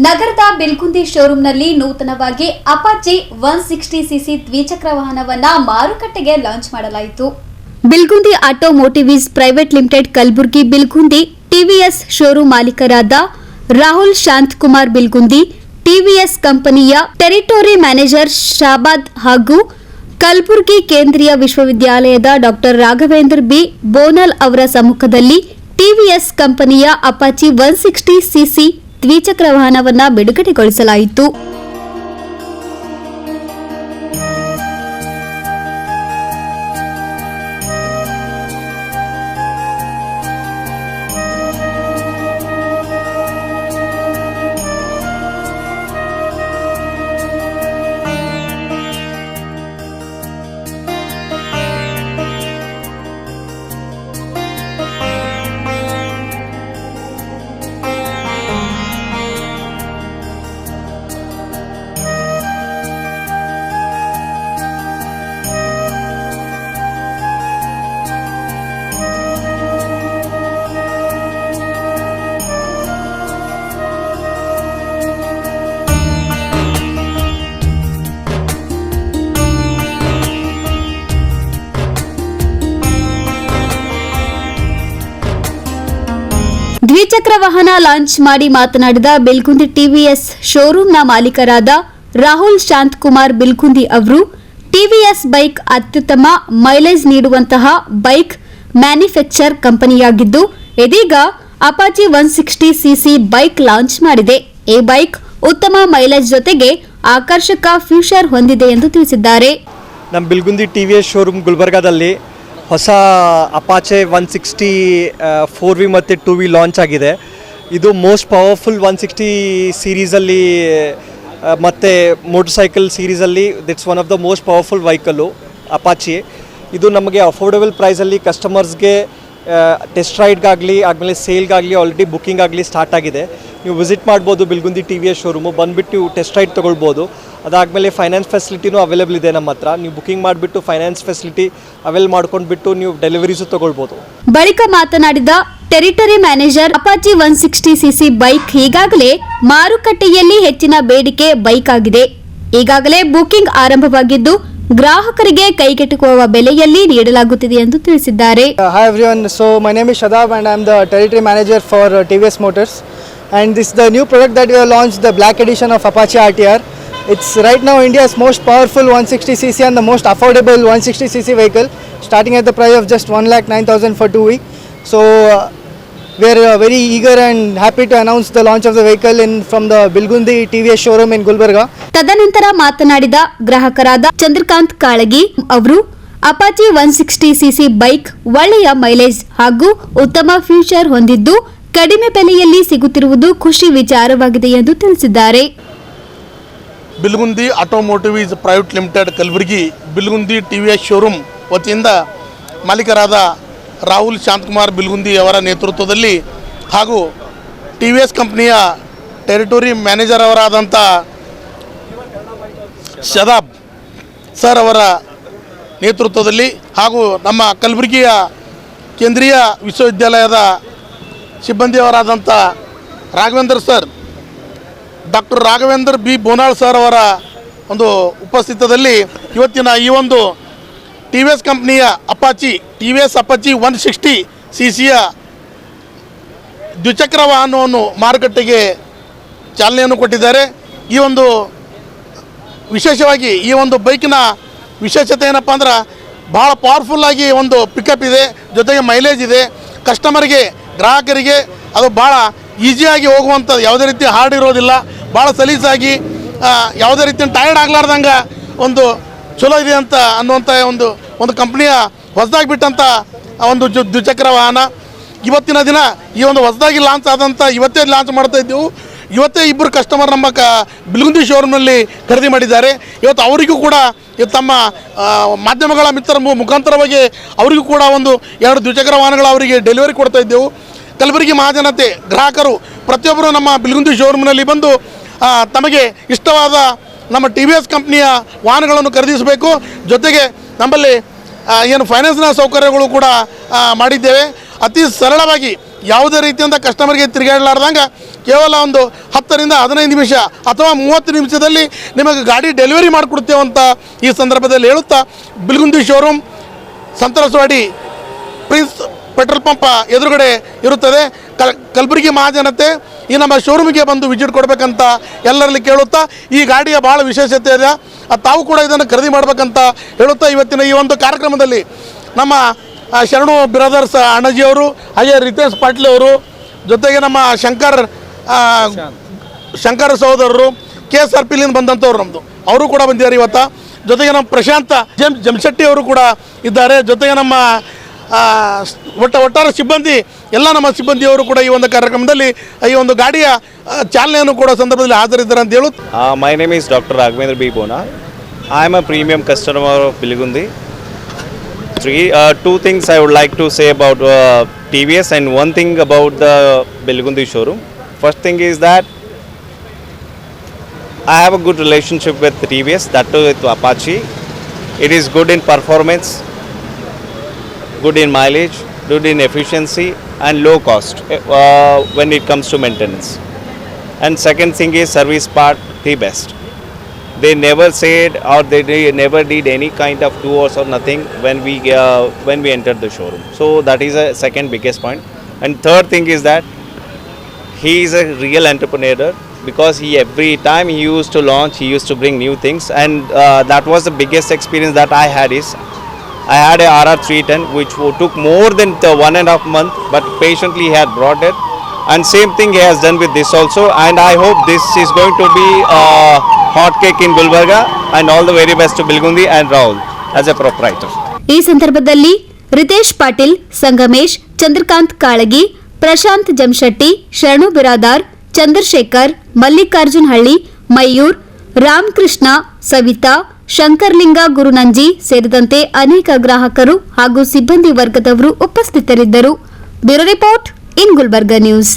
ನಗರದ ಬಿಲ್ಕುಂದಿ ಶೋರೂಂನಲ್ಲಿ ನೂತನವಾಗಿ Apache 160cc ದ್ವಿಚಕ್ರ ವಾಹನವನ್ನ ಮಾರುಕಟ್ಟೆಗೆ ಲಾಂಚ್ ಮಾಡಲಾಯಿತು. Bilkundi automotives private limited Kalaburagi Bilkundi TVS showroom ಮಾಲೀಕರಾದ ರಾಹುಲ್ ಶಾಂತಕುಮಾರ್ ಬಿಲ್ಕುಂದಿ, ಟಿವಿಎಸ್ ಕಂಪನಿಯ ಟೆರಿಟೋರಿ ಮ್ಯಾನೇಜರ್ ಶಾಬಾದ್ ಹಾಗೂ ಕಲಬುರಗಿ ಕೇಂದ್ರೀಯ ವಿಶ್ವವಿದ್ಯಾಲಯದ ಡಾ ರಾಘವೇಂದ್ರ ಬಿ ಬೋನಲ್ ಅವರ ಸಮ್ಮುಖದಲ್ಲಿ ಟಿವಿಎಸ್ ಕಂಪನಿಯ ಅಪಾಚಿ 160cc ದ್ವಿಚಕ್ರ ವಾಹನವನ್ನು ಬಿಡುಗಡೆಗೊಳಿಸಲಾಯಿತು. ದ್ವಿಚಕ್ರ ವಾಹನ ಲಾಂಚ್ ಮಾಡಿ ಮಾತನಾಡಿದ ಬಿಲ್ಕುಂದಿ ಟಿವಿಎಸ್ ಶೋರೂಂನ ಮಾಲೀಕರಾದ ರಾಹುಲ್ ಶಾಂತಕುಮಾರ್ ಬಿಲ್ಕುಂದಿ ಅವರು, ಟಿವಿಎಸ್ ಬೈಕ್ ಅತ್ಯುತ್ತಮ ಮೈಲೇಜ್ ನೀಡುವಂತಹ ಬೈಕ್ ಮ್ಯಾನುಫ್ಯಾಕ್ಚರ್ ಕಂಪನಿಯಾಗಿದ್ದು ಇದೀಗ ಅಪಾಚಿ 160cc ಬೈಕ್ ಲಾಂಚ್ ಮಾಡಿದೆ. ಈ ಬೈಕ್ ಉತ್ತಮ ಮೈಲೇಜ್ ಜೊತೆಗೆ ಆಕರ್ಷಕ ಫ್ಯೂಚರ್ ಹೊಂದಿದೆ ಎಂದು ತಿಳಿಸಿದ್ದಾರೆ. ನಮ್ಮ ಬಿಲ್ಕುಂದಿ ಟಿವಿಎಸ್ ಶೋರೂಮ್ ಗುಲ್ಬರ್ಗಾದಲ್ಲಿ ಹೊಸ ಅಪಾಚೆ 160 4V ಮತ್ತು 2V ಲಾಂಚ್ ಆಗಿದೆ. ಇದು ಮೋಸ್ಟ್ ಪವರ್ಫುಲ್ 160 ಸೀರೀಸಲ್ಲಿ ಮತ್ತು ಮೋಟರ್ ಸೈಕಲ್ ಸೀರೀಸಲ್ಲಿ it's one of the most powerful vehicle Apache. ಇದು ನಮಗೆ ಅಫೋರ್ಡೆಬಲ್ ಪ್ರೈಸಲ್ಲಿ ಕಸ್ಟಮರ್ಸ್ಗೆ ಟೆಸ್ಟ್ ರೈಡ್ಗಾಗಲಿ ಆದಮೇಲೆ ಸೇಲ್ಗಾಗಲಿ ಆಲ್ರೆಡಿ ಬುಕ್ಕಿಂಗ್ ಆಗಲಿ ಸ್ಟಾರ್ಟ್ ಆಗಿದೆ. ನೀವು ವಿಸಿಟ್ ಮಾಡ್ಬೋದು ಬಿಲ್ಕುಂದಿ ಟಿವಿಎಸ್ ಶೋರೂಮು, ಬಂದುಬಿಟ್ಟು ನೀವು ಟೆಸ್ಟ್ ರೈಡ್ ತೊಗೊಳ್ಬೋದು. ಅದಾದಮೇಲೆ ಫೈನಾನ್ಸ್ ಫೆಸಿಲಿಟಿನೂ ಅವೈಲೇಬಲ್ ಇದೆ ನಮ್ಮ ಹತ್ರ. ನೀವು ಬುಕ್ಕಿಂಗ್ ಮಾಡಿಬಿಟ್ಟು ಫೈನಾನ್ಸ್ ಫೆಸಿಲಿಟಿ ಅವೈಲ್ ಮಾಡ್ಕೊಂಡ್ಬಿಟ್ಟು ನೀವು ಡೆಲಿವರೀಸು ತೊಗೊಳ್ಬೋದು. ಬಳಿಕ ಮಾತನಾಡಿದ territory manager, Apache 160cc bike ಈಗಾಗಲೇ ಮಾರುಕಟ್ಟೆಯಲ್ಲಿ ಹೆಚ್ಚಿನ ಬೇಡಿಕೆ ಬೈಕ್ ಆಗಿದೆ. ಈಗಾಗಲೇ ಬುಕ್ಕಿಂಗ್ ಆರಂಭವಾಗಿದ್ದು ಗ್ರಾಹಕರಿಗೆ ಕೈಗೆಟುಕುವ ಬೆಲೆಯಲ್ಲಿ ನೀಡಲಾಗುತ್ತಿದೆ ಎಂದು ತಿಳಿಸಿದ್ದಾರೆ. Hi everyone, so my name is Shadab and I am the territory manager for TVS Motors, and this is the new product that we have launched, the black edition of Apache RTR. It's right now India's most powerful 160cc and the most affordable 160cc vehicle, starting at the price of just 1,09,000 for 2 weeks. So we are very eager and happy to announce the launch of the vehicle from the Bilgundi TVS showroom in Gulbarga. ತದನಂತರ ಮಾತನಾಡಿದ ಗ್ರಾಹಕರಾದ ಚಂದ್ರಕಾಂತ್ ಕಾಳಗಿ ಅವರು, Apache 160cc bike ಒಳ್ಳೆಯ mileage ಹಾಗೂ ಉತ್ತಮ future ಹೊಂದಿದ್ದು ಕಡಿಮೆ ಬೆಲೆಯಲ್ಲಿ ಸಿಗುತ್ತಿರುವುದು ಖುಷಿ ವಿಚಾರವಾಗಿದೆ ಎಂದು ತಿಳಿಸಿದ್ದಾರೆ. Bilgundi automotives private limited Kalaburagi Bilgundi TVS showroom ವತಿಯಿಂದ ಮಾಲೀಕರಾದ ರಾಹುಲ್ ಶಾಂತಕುಮಾರ್ ಬಿಲ್ಗುಂದಿ ಅವರ ನೇತೃತ್ವದಲ್ಲಿ ಹಾಗೂ ಟಿವಿಎಸ್ ಕಂಪನಿಯ ಟೆರಿಟೋರಿ ಮ್ಯಾನೇಜರ್ ಅವರಾದಂಥ ಶದಾಬ್ ಸರ್ ಅವರ ನೇತೃತ್ವದಲ್ಲಿ ಹಾಗೂ ನಮ್ಮ ಕಲಬುರಗಿಯ ಕೇಂದ್ರೀಯ ವಿಶ್ವವಿದ್ಯಾಲಯದ ಸಿಬ್ಬಂದಿಯವರಾದಂಥ Raghavendra sir, doctor Raghavendra B Bonal sir ಅವರ ಒಂದು ಉಪಸ್ಥಿತದಲ್ಲಿ ಇವತ್ತಿನ ಈ ಒಂದು ಟಿವಿಎಸ್ ಕಂಪ್ನಿಯ ಟಿವಿಎಸ್ ಅಪಾಚಿ 160cc ದ್ವಿಚಕ್ರ ವಾಹನವನ್ನು ಮಾರುಕಟ್ಟೆಗೆ ಚಾಲನೆಯನ್ನು ಕೊಟ್ಟಿದ್ದಾರೆ. ಈ ಒಂದು ವಿಶೇಷವಾಗಿ ಈ ಒಂದು ಬೈಕಿನ ವಿಶೇಷತೆ ಏನಪ್ಪ ಅಂದ್ರೆ ಭಾಳ ಪವರ್ಫುಲ್ಲಾಗಿ ಒಂದು ಪಿಕಪ್ ಇದೆ, ಜೊತೆಗೆ ಮೈಲೇಜ್ ಇದೆ. ಕಸ್ಟಮರ್ಗೆ ಗ್ರಾಹಕರಿಗೆ ಅದು ಭಾಳ ಈಸಿಯಾಗಿ ಹೋಗುವಂಥದ್ದು, ಯಾವುದೇ ರೀತಿ ಹಾರ್ಡ್ ಇರೋದಿಲ್ಲ, ಭಾಳ ಸಲೀಸಾಗಿ ಯಾವುದೇ ರೀತಿಯ ಟಯರ್ಡ್ ಆಗಲಾರ್ದಂಗೆ ಒಂದು ಚಲೋ ಇದೆ ಅಂತ ಅನ್ನುವಂಥ ಒಂದು ಕಂಪ್ನಿಯ ಹೊಸದಾಗಿ ಬಿಟ್ಟಂಥ ಒಂದು ದ್ವಿಚಕ್ರ ವಾಹನ. ಇವತ್ತಿನ ದಿನ ಈ ಒಂದು ಹೊಸದಾಗಿ ಲಾಂಚ್ ಆದಂಥ ಇವತ್ತೇ ಲಾಂಚ್ ಮಾಡ್ತಾ ಇದ್ದೆವು. ಇವತ್ತೇ ಇಬ್ಬರು ಕಸ್ಟಮರ್ ನಮ್ಮ ಬಿಲ್ಗುಂದಿ ಶೋರೂಮ್ನಲ್ಲಿ ಖರೀದಿ ಮಾಡಿದ್ದಾರೆ. ಇವತ್ತು ಅವರಿಗೂ ಕೂಡ ತಮ್ಮ ಮಾಧ್ಯಮಗಳ ಮಿತ್ರರ ಮುಖಾಂತರವಾಗಿ ಅವರಿಗೂ ಕೂಡ ಒಂದು 2 ದ್ವಿಚಕ್ರ ವಾಹನಗಳು ಅವರಿಗೆ ಡೆಲಿವರಿ ಕೊಡ್ತಾ ಇದ್ದೆವು. ಕಲಬುರಗಿ ಮಹಾಜನತೆ ಗ್ರಾಹಕರು ಪ್ರತಿಯೊಬ್ಬರು ನಮ್ಮ ಬಿಲ್ಗುಂದಿ ಶೋರೂಮ್ನಲ್ಲಿ ಬಂದು ತಮಗೆ ಇಷ್ಟವಾದ ನಮ್ಮ TVS ಕಂಪನಿಯ ವಾಹನಗಳನ್ನು ಖರೀದಿಸಬೇಕು. ಜೊತೆಗೆ ನಮ್ಮಲ್ಲಿ ಏನು ಫೈನಾನ್ಸ್ನ ಸೌಕರ್ಯಗಳು ಕೂಡ ಮಾಡಿದ್ದೇವೆ. ಅತಿ ಸರಳವಾಗಿ ಯಾವುದೇ ರೀತಿಯಿಂದ ಕಸ್ಟಮರ್ಗೆ ತಿರುಗಾಡಲಾರ್ದಂಗೆ ಕೇವಲ ಒಂದು 10 ರಿಂದ 15 ನಿಮಿಷ ಅಥವಾ 30 ನಿಮಿಷದಲ್ಲಿ ನಿಮಗೆ ಗಾಡಿ ಡೆಲಿವರಿ ಮಾಡಿಕೊಡ್ತೇವೆ ಅಂತ ಈ ಸಂದರ್ಭದಲ್ಲಿ ಹೇಳುತ್ತಾ, Bilgundi showroom Santrasawadi prince petrol pump ಎದುರುಗಡೆ ಇರುತ್ತದೆ. ಕಲಬುರಗಿ ಮಹಾಜನತೆ ಈ ನಮ್ಮ ಶೋರೂಮಿಗೆ ಬಂದು ವಿಸಿಟ್ ಕೊಡಬೇಕಂತ ಎಲ್ಲರಲ್ಲಿ ಕೇಳುತ್ತಾ, ಈ ಗಾಡಿಯ ಭಾಳ ವಿಶೇಷತೆ ಇದೆ, ತಾವು ಕೂಡ ಇದನ್ನು ಖರೀದಿ ಮಾಡಬೇಕಂತ ಹೇಳುತ್ತಾ, ಇವತ್ತಿನ ಈ ಒಂದು ಕಾರ್ಯಕ್ರಮದಲ್ಲಿ ನಮ್ಮ ಶರಣು ಬ್ರದರ್ಸ್ ಅಣ್ಣಜಿಯವರು, ಹಾಗೆ ರಿತೇಶ್ ಪಾಟೀಲ್ ಅವರು, ಜೊತೆಗೆ ನಮ್ಮ ಶಂಕರ್ ಸಹೋದರರು, KSRPಲಿಂದ ಬಂದಂಥವ್ರು ನಮ್ಮದು, ಅವರು ಕೂಡ ಬಂದಿದ್ದಾರೆ ಇವತ್ತು. ಜೊತೆಗೆ ನಮ್ಮ ಪ್ರಶಾಂತ ಜಮಶೆಟ್ಟಿ ಅವರು ಕೂಡ ಇದ್ದಾರೆ. ಜೊತೆಗೆ ನಮ್ಮ ಒಟ್ಟಾರೆ ಸಿಬ್ಬಂದಿ, ಎಲ್ಲ ನಮ್ಮ ಸಿಬ್ಬಂದಿಯವರು ಕೂಡ ಈ ಒಂದು ಕಾರ್ಯಕ್ರಮದಲ್ಲಿ ಈ ಒಂದು ಗಾಡಿಯ ಚಾಲನೆಯನ್ನು ಕೂಡ ಸಂದರ್ಭದಲ್ಲಿ ಹಾಜರಿದ್ದಾರೆ ಅಂತ ಹೇಳುತ್ತೆ. My name is Dr. Raghavendra B. Bona. I am a premium customer of Bilgundi. Two things I would like to say about TVS and one thing about the Bilgundi showroom. First thing is that I have a good relationship with TVS, that too with Apache. It is good in performance, good in mileage, good in efficiency and low cost when it comes to maintenance. And second thing is service part, the best. They never said or never did any kind of tours or nothing when we entered the showroom. So that is a second biggest point. And third thing is that he is a real entrepreneur, because every time he used to launch, he used to bring new things, and that was the biggest experience that I had. I had a RR 310 which took more than 1.5 months, but patiently he had brought it, and same thing he has done with this also, and I hope this is going to be a hot cake in Gulbarga, and all the very best to Bilgundi and Rahul as a proprietor. ಈ ಸಂದರ್ಭದಲ್ಲಿ ರಿತೇಶ್ ಪಾಟೀಲ್, ಸಂಗಮೇಶ್, ಚಂದ್ರಕಾಂತ್ ಕಾಳಗಿ, ಪ್ರಶಾಂತ್ ಜಮಶೆಟ್ಟಿ, ಶರಣು ಬಿರಾದಾರ್, ಚಂದ್ರಶೇಖರ್, ಮಲ್ಲಿಕಾರ್ಜುನ್ ಹಳ್ಳಿ, ಮಯೂರ್, ರಾಮಕೃಷ್ಣ, ಸವಿತಾ, ಶಂಕರ್ಲಿಂಗ ಗುರುನಂಜಿ ಸೇರಿದಂತೆ ಅನೇಕ ಗ್ರಾಹಕರು ಹಾಗೂ ಸಿಬ್ಬಂದಿ ವರ್ಗದವರು ಉಪಸ್ಥಿತರಿದ್ದರು. Bureau report in Gulbarga news.